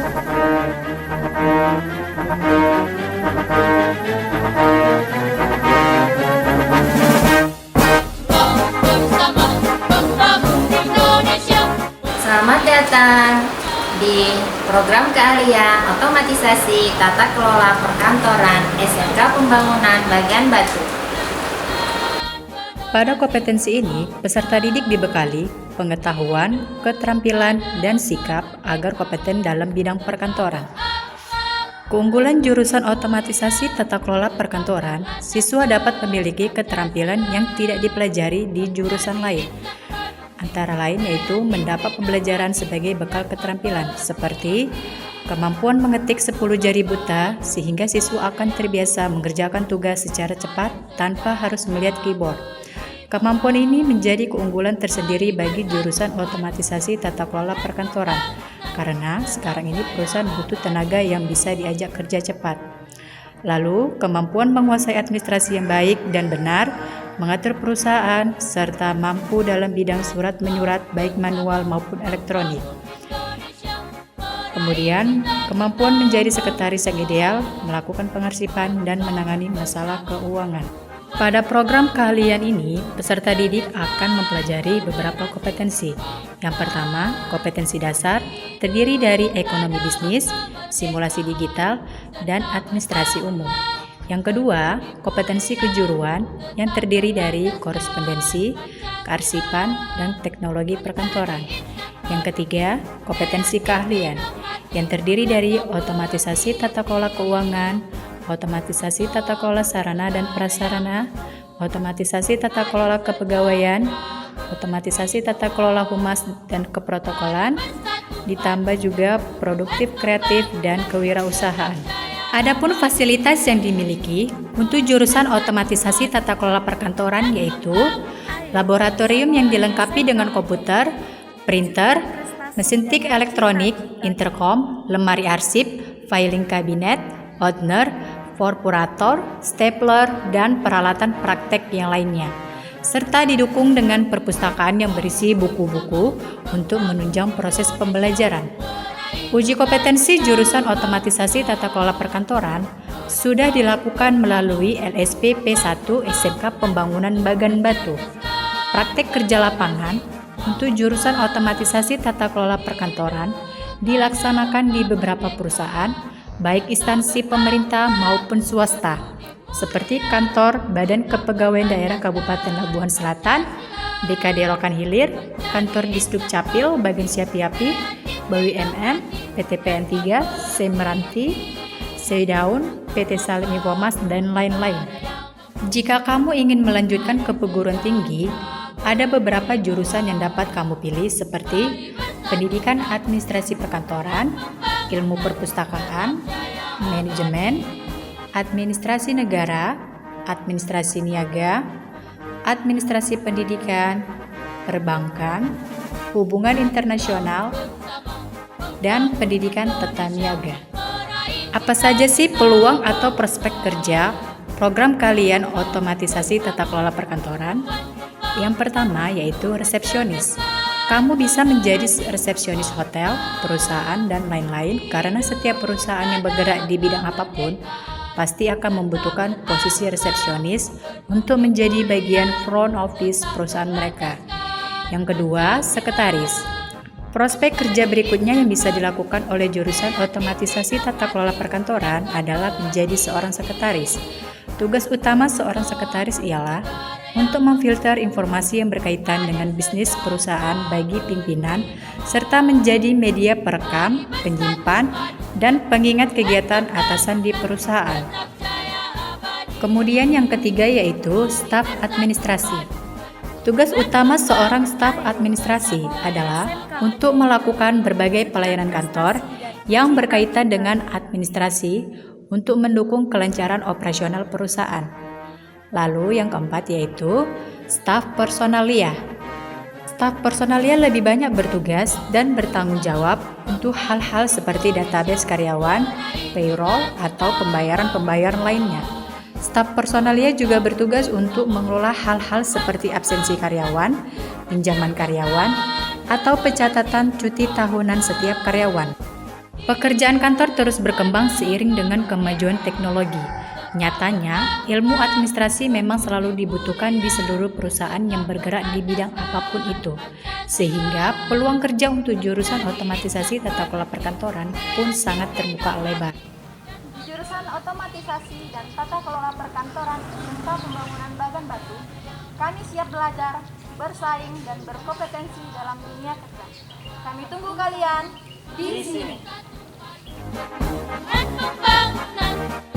Selamat datang di program keahlian otomatisasi tata kelola perkantoran SMK Pembangunan Bagan Batu. Pada kompetensi ini, peserta didik dibekali pengetahuan, keterampilan, dan sikap agar kompeten dalam bidang perkantoran. Keunggulan jurusan otomatisasi tata kelola perkantoran, siswa dapat memiliki keterampilan yang tidak dipelajari di jurusan lain. Antara lain yaitu mendapat pembelajaran sebagai bekal keterampilan, seperti kemampuan mengetik 10 jari buta sehingga siswa akan terbiasa mengerjakan tugas secara cepat tanpa harus melihat keyboard. Kemampuan ini menjadi keunggulan tersendiri bagi jurusan otomatisasi tata kelola perkantoran, karena sekarang ini perusahaan butuh tenaga yang bisa diajak kerja cepat. Lalu, kemampuan menguasai administrasi yang baik dan benar, mengatur perusahaan, serta mampu dalam bidang surat menyurat baik manual maupun elektronik. Kemudian, kemampuan menjadi sekretaris yang ideal, melakukan pengarsipan, dan menangani masalah keuangan. Pada program keahlian ini, peserta didik akan mempelajari beberapa kompetensi. Yang pertama, kompetensi dasar, terdiri dari ekonomi bisnis, simulasi digital, dan administrasi umum. Yang kedua, kompetensi kejuruan yang terdiri dari korespondensi, kearsipan, dan teknologi perkantoran. Yang ketiga, kompetensi keahlian yang terdiri dari otomatisasi tata kelola keuangan, otomatisasi tata kelola sarana dan prasarana, otomatisasi tata kelola kepegawaian, otomatisasi tata kelola humas dan keprotokolan, ditambah juga produktif kreatif dan kewirausahaan. Adapun fasilitas yang dimiliki untuk jurusan otomatisasi tata kelola perkantoran yaitu laboratorium yang dilengkapi dengan komputer, printer, mesin tik elektronik, intercom, lemari arsip, filing kabinet, opener, perforator, stapler, dan peralatan praktek yang lainnya, serta didukung dengan perpustakaan yang berisi buku-buku untuk menunjang proses pembelajaran. Uji kompetensi jurusan otomatisasi tata kelola perkantoran sudah dilakukan melalui LSP P1 SMK Pembangunan Bagan Batu. Praktek kerja lapangan untuk jurusan otomatisasi tata kelola perkantoran dilaksanakan di beberapa perusahaan, baik instansi pemerintah maupun swasta, seperti kantor Badan Kepegawaian Daerah Kabupaten Labuhan Selatan, BKD Rokan Hilir, kantor Disduk Capil, Bagan Siapi-Api, BUMN, PT PN3, Semeranti, Seidaun, PT Salim Informas, dan lain-lain. Jika kamu ingin melanjutkan ke perguruan tinggi, ada beberapa jurusan yang dapat kamu pilih seperti pendidikan administrasi perkantoran, ilmu perpustakaan, manajemen, administrasi negara, administrasi niaga, administrasi pendidikan, perbankan, hubungan internasional, dan pendidikan tata niaga. Apa saja sih peluang atau prospek kerja program keahlian otomatisasi tata kelola perkantoran? Yang pertama yaitu resepsionis. Kamu bisa menjadi resepsionis hotel, perusahaan, dan lain-lain karena setiap perusahaan yang bergerak di bidang apapun pasti akan membutuhkan posisi resepsionis untuk menjadi bagian front office perusahaan mereka. Yang kedua, sekretaris. Prospek kerja berikutnya yang bisa dilakukan oleh jurusan otomatisasi tata kelola perkantoran adalah menjadi seorang sekretaris. Tugas utama seorang sekretaris ialah untuk memfilter informasi yang berkaitan dengan bisnis perusahaan bagi pimpinan, serta menjadi media perekam, penyimpan, dan pengingat kegiatan atasan di perusahaan. Kemudian yang ketiga yaitu staf administrasi. Tugas utama seorang staf administrasi adalah untuk melakukan berbagai pelayanan kantor yang berkaitan dengan administrasi untuk mendukung kelancaran operasional perusahaan. Lalu yang keempat yaitu staf personalia. Staf personalia lebih banyak bertugas dan bertanggung jawab untuk hal-hal seperti database karyawan, payroll, atau pembayaran-pembayaran lainnya. Staf personalia juga bertugas untuk mengelola hal-hal seperti absensi karyawan, pinjaman karyawan, atau pencatatan cuti tahunan setiap karyawan. Pekerjaan kantor terus berkembang seiring dengan kemajuan teknologi. Nyatanya, ilmu administrasi memang selalu dibutuhkan di seluruh perusahaan yang bergerak di bidang apapun itu. Sehingga peluang kerja untuk jurusan otomatisasi tata kelola perkantoran pun sangat terbuka lebar. Jurusan otomatisasi dan tata kelola perkantoran SMK Pembangunan Bagan Batu, kami siap belajar, bersaing, dan berkompetensi dalam dunia kerja. Kami tunggu kalian di sini. Pembangunan